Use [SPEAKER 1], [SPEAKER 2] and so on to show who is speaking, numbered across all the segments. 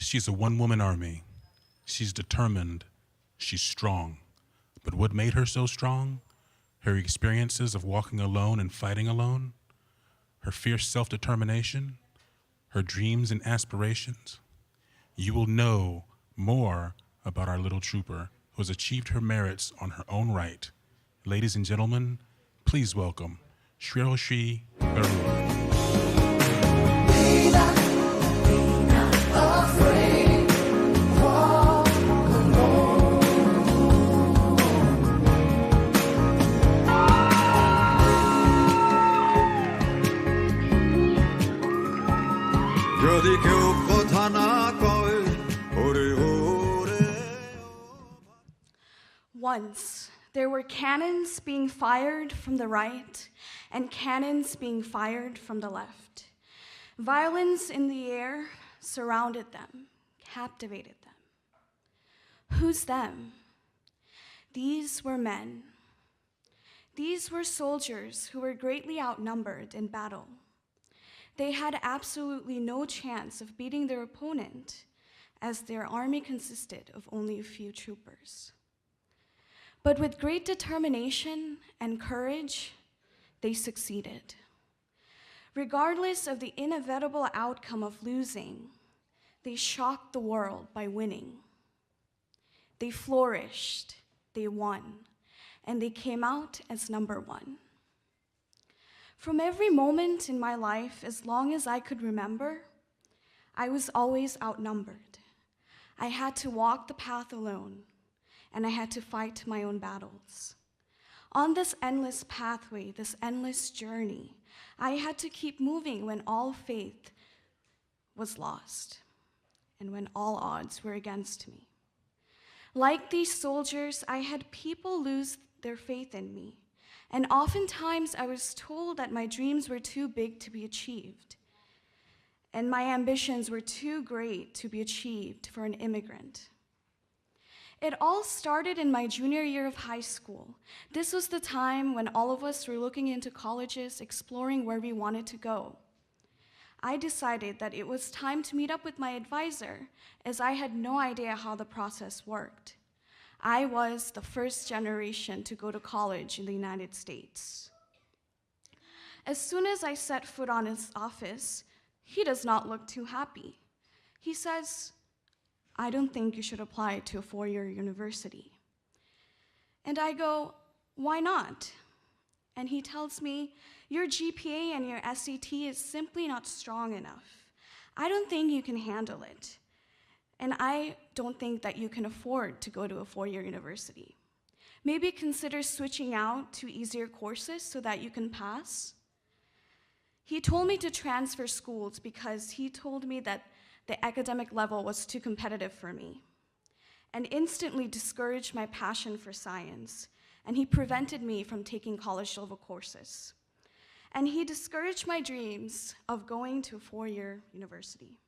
[SPEAKER 1] She's a one-woman army. She's determined. She's strong. But what made her so strong? Her experiences of walking alone and fighting alone? Her fierce self-determination? Her dreams and aspirations? You will know more about our little trooper who has achieved her merits on her own right. Ladies and gentlemen, please welcome Shreoshree Barua.
[SPEAKER 2] Once, there were cannons being fired from the right and cannons being fired from the left. Violence in the air surrounded them, captivated them. Who's them? These were men. These were soldiers who were greatly outnumbered in battle. They had absolutely no chance of beating their opponent, as their army consisted of only a few troopers. But with great determination and courage, they succeeded. Regardless of the inevitable outcome of losing, they shocked the world by winning. They flourished, they won, and they came out as number one. From every moment in my life, as long as I could remember, I was always outnumbered. I had to walk the path alone, and I had to fight my own battles. On this endless pathway, this endless journey, I had to keep moving when all faith was lost and when all odds were against me. Like these soldiers, I had people lose their faith in me, and oftentimes I was told that my dreams were too big to be achieved, and my ambitions were too great to be achieved for an immigrant. It all started in my junior year of high school. This was the time when all of us were looking into colleges, exploring where we wanted to go. I decided that it was time to meet up with my advisor, as I had no idea how the process worked. I was the first generation to go to college in the United States. As soon as I set foot on his office, he does not look too happy. He says, "I don't think you should apply to a four-year university." And I go, "Why not?" And he tells me, "Your GPA and your SAT is simply not strong enough. I don't think you can handle it. And I don't think that you can afford to go to a four-year university. Maybe consider switching out to easier courses so that you can pass." He told me to transfer schools because he told me that the academic level was too competitive for me, and instantly discouraged my passion for science, and he prevented me from taking college-level courses. And he discouraged my dreams of going to a four-year university.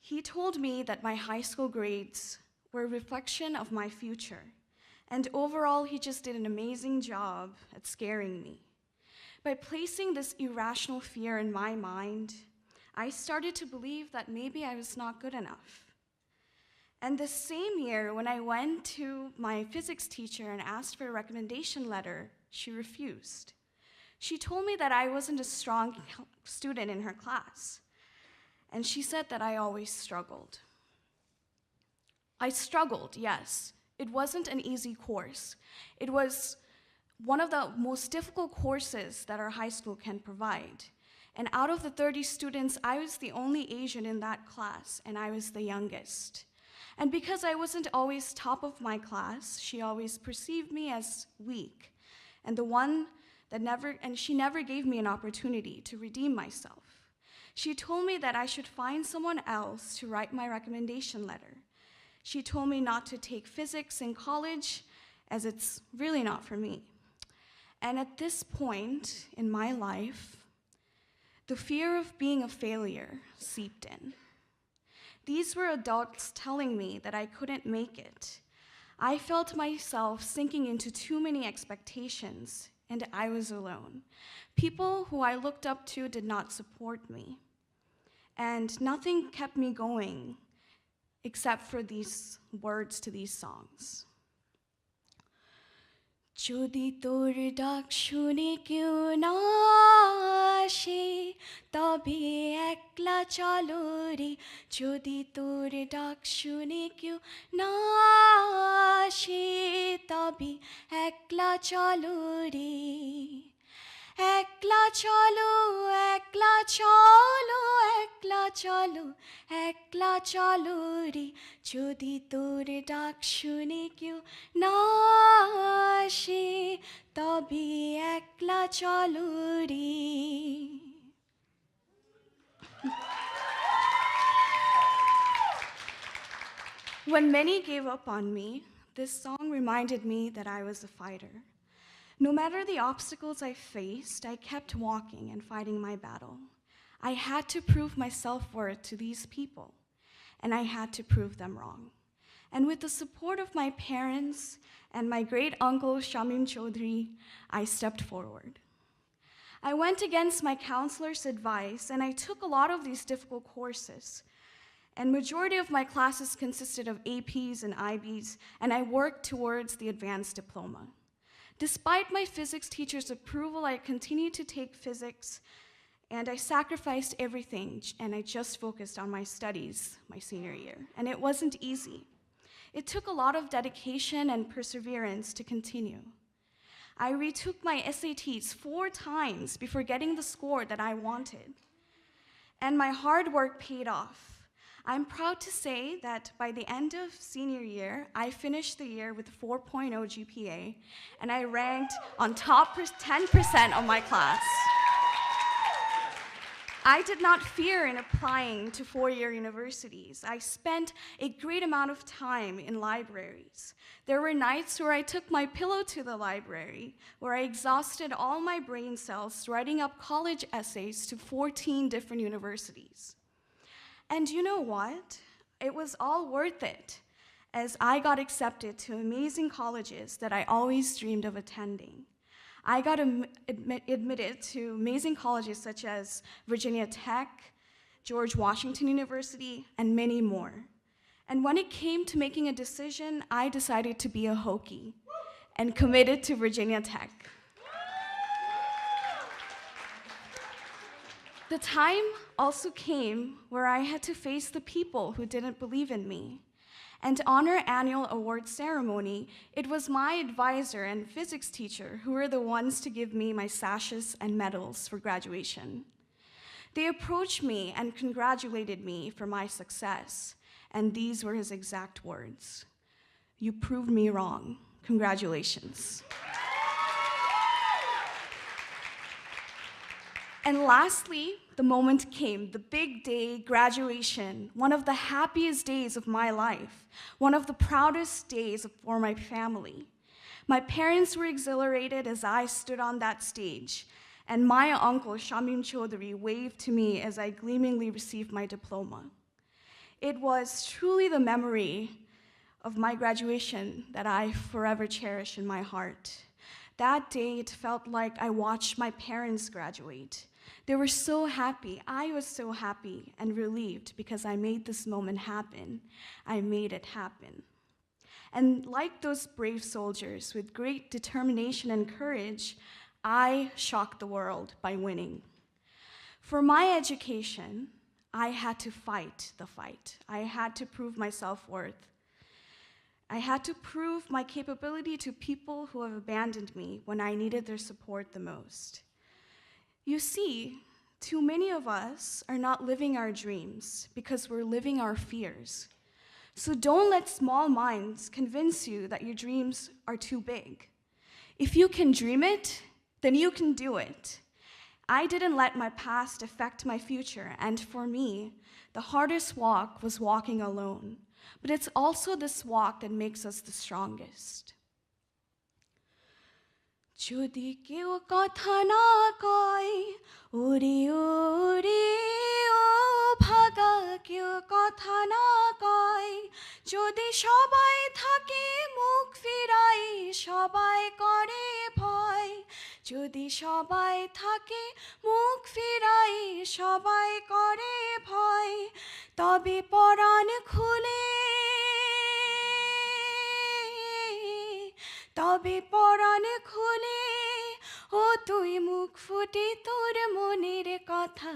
[SPEAKER 2] He told me that my high school grades were a reflection of my future, and overall, he just did an amazing job at scaring me. By placing this irrational fear in my mind, I started to believe that maybe I was not good enough. And the same year, when I went to my physics teacher and asked for a recommendation letter, she refused. She told me that I wasn't a strong student in her class, and she said that I always struggled. I struggled, yes. It wasn't an easy course. It was one of the most difficult courses that our high school can provide. And out of the 30 students, I was the only Asian in that class, and I was the youngest. And because I wasn't always top of my class, she always perceived me as weak, and she never gave me an opportunity to redeem myself. She told me that I should find someone else to write my recommendation letter. She told me not to take physics in college, as it's really not for me. And at this point in my life, the fear of being a failure seeped in. These were adults telling me that I couldn't make it. I felt myself sinking into too many expectations, and I was alone. People who I looked up to did not support me. and nothing kept me going except for these words to these songs. যদি তোর ডাক শুনে কেউ না আসে তবে একলা চলো রে যদি তোর ডাক শুনে কেউ না আসে তবে একলা চলো রে একলা চলো একলা চলো একলা চলো একলা চলো রে যদি তোর ডাক শুনে কেউ না আসে তবে একলা চলো রে When many gave up on me, this song reminded me that I was a fighter. No matter the obstacles I faced, I kept walking and fighting my battle. I had to prove my self-worth to these people, and I had to prove them wrong. And with the support of my parents and my great uncle Shamim Chaudhry, I stepped forward. I went against my counselor's advice, and I took a lot of these difficult courses. And majority of my classes consisted of APs and IBs, and I worked towards the advanced diploma. Despite my physics teacher's approval, I continued to take physics, and I sacrificed everything, and I just focused on my studies my senior year, and it wasn't easy. It took a lot of dedication and perseverance to continue. I retook my SATs 4 times before getting the score that I wanted, and my hard work paid off. I'm proud to say that by the end of senior year, I finished the year with a 4.0 GPA, and I ranked on top 10% of my class. I did not fear in applying to 4-year universities. I spent a great amount of time in libraries. There were nights where I took my pillow to the library, where I exhausted all my brain cells writing up college essays to 14 different universities. And you know what? It was all worth it, as I got accepted to amazing colleges that I always dreamed of attending. I got admitted to amazing colleges such as Virginia Tech, George Washington University, and many more. And when it came to making a decision, I decided to be a Hokie and committed to Virginia Tech. The time also came where I had to face the people who didn't believe in me. And on our annual award ceremony, it was my advisor and physics teacher who were the ones to give me my sashes and medals for graduation. They approached me and congratulated me for my success, and these were his exact words. "You proved me wrong. Congratulations." And lastly, the moment came, the big day, graduation, one of the happiest days of my life, one of the proudest days for my family. My parents were exhilarated as I stood on that stage, and my uncle, Shamim Chaudhry, waved to me as I gleamingly received my diploma. It was truly the memory of my graduation that I forever cherish in my heart. That day, it felt like I watched my parents graduate. They were so happy. I was so happy and relieved because I made this moment happen. I made it happen. And like those brave soldiers with great determination and courage, I shocked the world by winning. For my education, I had to fight the fight. I had to prove my self-worth. I had to prove my capability to people who have abandoned me when I needed their support the most. You see, too many of us are not living our dreams because we're living our fears. So don't let small minds convince you that your dreams are too big. If you can dream it, then you can do it. I didn't let my past affect my future, and for me, the hardest walk was walking alone. But it's also this walk that makes us the strongest. যদি কেউ কথা না কয় ওরে ওরে ও ভাগা কেউ কথা না কয় যদি সবাই থাকে মুখ ফিরাই সবাই করে ভয় যদি সবাই থাকে মুখ ফিরাই সবাই করে ভয় তবে পরাণ খুলে তবে পরাণ খুলে ও তুই মুখ ফুটে তোর মনের কথা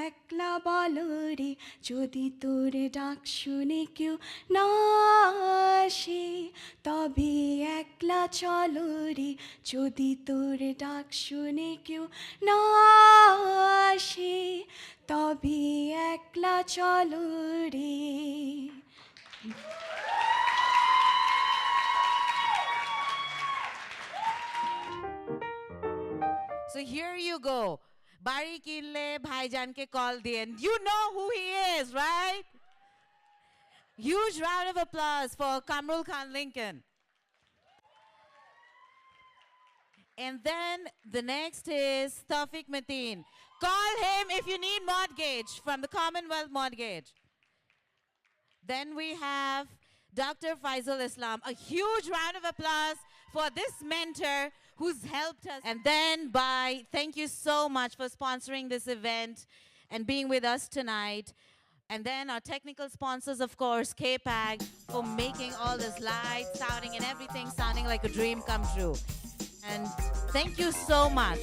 [SPEAKER 2] একলা বল রে যদি তোর ডাক শুনে কেউ না আসে তবে একলা চলো রে যদি তোর ডাক শুনে কেউ না আসে তবে একলা চলো রে
[SPEAKER 3] So here you go. Bari kinle bhaijan ke call diyen. You know who he is, right? Huge round of applause for Kamrul Khan Lincoln. And then the next is Tawfiq Mateen. Call him if you need mortgage from the Commonwealth Mortgage. Then we have Dr. Faisal Islam. A huge round of applause for this mentor who's helped us. And then thank you so much for sponsoring this event and being with us tonight. And then our technical sponsors, of course, KPAG, for making all this light sounding and everything sounding like a dream come true. And thank you so much.